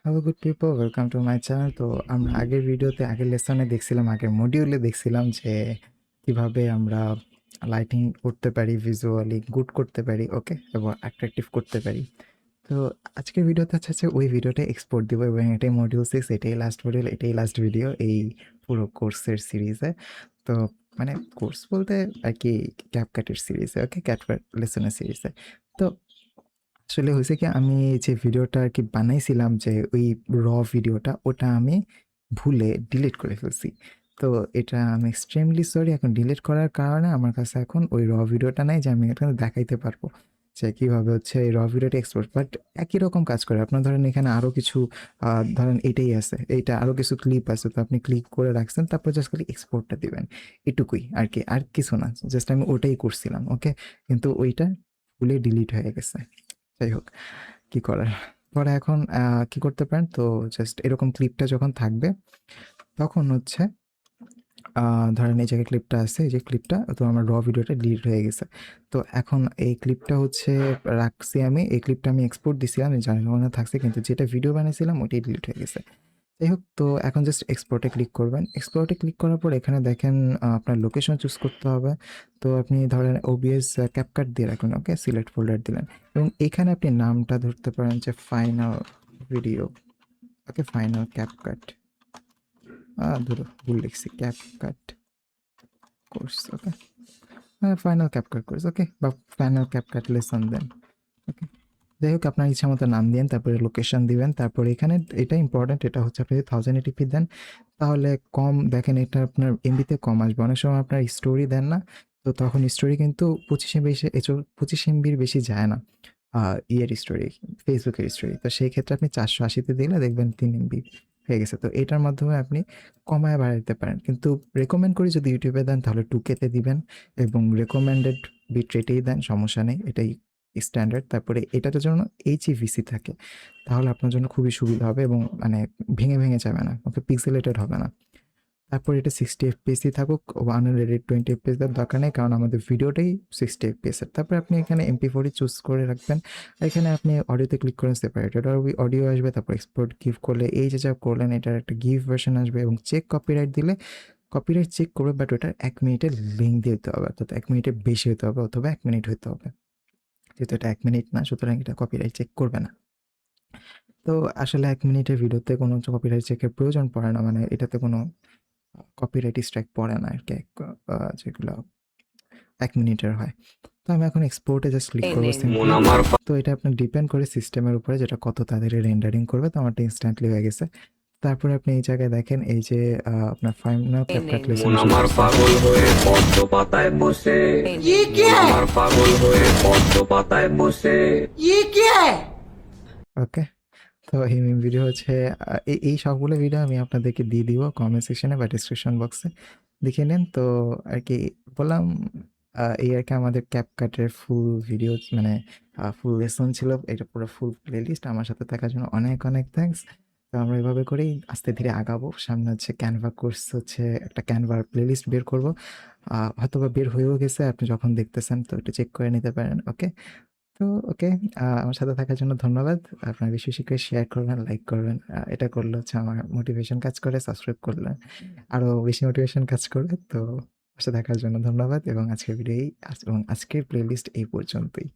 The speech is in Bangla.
Hello good people, welcome to my channel. তো আমরা আগের ভিডিওতে আগের লেসনে দেখছিলাম, আগের মডিউলে দেখছিলাম যে কিভাবে আমরা লাইটিং করতে পারি, ভিজুয়ালি গুড করতে পারি, ওকে, এবং অ্যাট্রাকটিভ করতে পারি। তো আজকের ভিডিওতে হচ্ছে ওই ভিডিওটা এক্সপোর্ট দিব এবং এটাই মডিউল 6, এটাই লাস্ট মডিউল, এটাই লাস্ট ভিডিও এই পুরো কোর্সের সিরিজে। তো মানে কোর্স বলতে আর কি ক্যাপকাটের সিরিজে, ওকে, ক্যাপকাট লেসনের সিরিজে। তো আসলে হয়েছে কি, আমি যে ভিডিওটা আর কি বানাইছিলাম, যে ওই ভিডিওটা, ওটা আমি ভুলে ডিলিট করে ফেলছি। তো এটা আমি এক্সট্রিমলি সরি। এখন ডিলিট করার কারণে আমার কাছে এখন ওই ভিডিওটা নাই যে আমি এখানে দেখাইতে পারবো যে কীভাবে হচ্ছে এই ভিডিওটা এক্সপোর্ট। বাট একই রকম কাজ করে। আপনার ধরেন এখানে আরও কিছু ধরেন এইটাই আছে, এইটা আরও কিছু ক্লিপ আছে, তো আপনি ক্লিক করে রাখছেন, তারপর জাস্ট খালি এক্সপোর্টটা দিবেন, এটুকুই আর কি, আর কিছু না। জাস্ট আমি ওটাই করছিলাম, ওকে, কিন্তু ওইটা ভুলে ডিলিট হয়ে গেছে। যাই হোক, কি করার। পরে এখন কি করতে পারেন, তো জাস্ট এরকম ক্লিপটা যখন থাকবে তখন হচ্ছে ধরেন এই জায়গায় ক্লিপটা আছে, এই যে ক্লিপটা, তো আমার ভিডিওটা ডিলিট হয়ে গেছে। তো এখন এই ক্লিপটা হচ্ছে রাখছি আমি, এই ক্লিপটা আমি এক্সপোর্ট দিছিলাম, জানার মনে থাকছে, কিন্তু যেটা ভিডিও বানিয়েছিলাম ওইটাই ডিলিট হয়ে গেছে। যাই হোক, তো এখন জাস্ট এক্সপোর্টে ক্লিক করবেন। এক্সপোর্টে ক্লিক করার পর এখানে দেখেন আপনার লোকেশন চুজ করতে হবে। তো আপনি ধরেন ওবিএস ক্যাপকাট দিয়ে রাখলেন, ওকে, সিলেক্ট ফোল্ডার দিলেন এবং এখানে আপনি নামটা ধরতে পারেন যে ফাইনাল ভিডিও, ওকে, ফাইনাল ক্যাপকাট, ধরো ভুল লিখছি, ক্যাপকাট কোর্স, ওকে, ফাইনাল ক্যাপকাট কোর্স, ওকে, বা ফাইনাল ক্যাপকাট লেসন দেন, ওকে। যাই হোক, আপনার ইচ্ছা মতো নাম দিন, তারপরে লোকেশন দিবেন, তারপরে এখানে এটা ইম্পর্টেন্ট, এটা হচ্ছে আপনি 1080p দেন তাহলে কম, দেখেন এটা আপনার এমবিতে কম আসবে। অনেক সময় আপনার স্টোরি দেন না, তো তখন স্টোরি কিন্তু 25 MBর বেশি যায় না, ইয়ের স্টোরি, ফেসবুকের স্টোরি। তো সেই ক্ষেত্রে আপনি 480তে দিলে দেখবেন 3 MB হয়ে গেছে। তো এটার মাধ্যমে আপনি কমায় বাড়াইতে পারেন, কিন্তু রেকমেন্ড করি যদি ইউটিউবে দেন তাহলে 2K-তে দিবেন এবং রেকমেন্ডেড বিট রেটেই দেন, সমস্যা নেই, এটাই স্ট্যান্ডার্ড। তারপরে এটাতে যেন এইচইভিসি থাকে, তাহলে আপনার জন্য খুবই সুবিধা হবে এবং মানে ভেঙে যাবে না, ওকে, পিক্সেলেটেড হবে না। তারপর এটা 60 FPS থাকুক, 120 FPS দেওয়ার দরকার নেই, কারণ আমাদের ভিডিওটাই 60 FPS এর। তারপর আপনি এখানে MP4 চুজ করে রাখবেন। এখানে আপনি অডিওতে ক্লিক করেন, সেপারেটেড অডিও আসবে, তারপর এক্সপোর্ট গিভ করলে এই যে যা করলেন এটার একটা গিভ ভার্সন আসবে এবং চেক কপিরাইট দিলে কপিরাইট চেক করবে, বাট ওটার 1 মিনিটের লিঙ্ক দিতে হবে, অর্থাৎ 1 মিনিটের বেশি হতে হবে অথবা 1 মিনিট হতে হবে। যেহেতু এটা 1 মিনিট না, সুতরাং এটা কপিরাইট চেক করবে না। তো আসলে 1 মিনিটের ভিডিওতে কোনো কপিরাইট চেকের প্রয়োজন পড়ে না, মানে এটাতে কোনো কপিরাইট স্ট্রাইক পড়ে না আর কি, যেগুলো 1 মিনিটের হয়। তো আমি এখন এক্সপোর্টে জাস্ট ক্লিক করবো সিম্পলি। তো এটা আপনার ডিপেন্ড করে সিস্টেমের উপরে, যেটা কত তাড়াতাড়ি রেন্ডারিং করবে। তো আমারটা ইনস্ট্যান্টলি হয়ে গেছে। তারপরে আপনি এই জায়গায় দেখেন এই যে আপনার ফাইনাল ক্যাপকাট লেসন আমার পাগল হয়ে পদ্ম পাতায় বসে আমার পাগল হয়ে পদ্ম পাতায় বসে ওকে। তো এই ভিডিও হচ্ছে এই সবগুলো ভিডিও আমি আপনাদেরকে দিয়ে দিব কমেন্ট সেকশনে বা ডিসক্রিপশন বক্সে, দেখে নেন। তো আর কি বললাম, এই আর কি আমাদের ক্যাপকাটের ফুল ভিডিও, মানে ফুল লেসন ছিল, এটা পুরো ফুল প্লেলিস্ট। আমার সাথে থাকার জন্য অনেক অনেক থ্যাঙ্কস। তো আমরা এভাবে করেই আস্তে ধীরে আগাবো। সামনে হচ্ছে ক্যানভা কোর্স, হচ্ছে একটা ক্যানভার প্লেলিস্ট বের করবো, হয়তোবা বের হয়েও গেছে, আপনি যখন দেখতেছেন তো একটু চেক করে নিতে পারেন, ওকে। তো ওকে, আমার সাথে থাকার জন্য ধন্যবাদ। আপনারা বেশি, বেশি করে শেয়ার করবেন, লাইক করবেন। এটা করলে হচ্ছে আমার মোটিভেশন কাজ করে। সাবস্ক্রাইব করলে আরো বেশি মোটিভেশন কাজ করবে। তো পাশে থাকার জন্য ধন্যবাদ এবং আজকের ভিডিও এবং আজকের প্লেলিস্ট এই পর্যন্তই।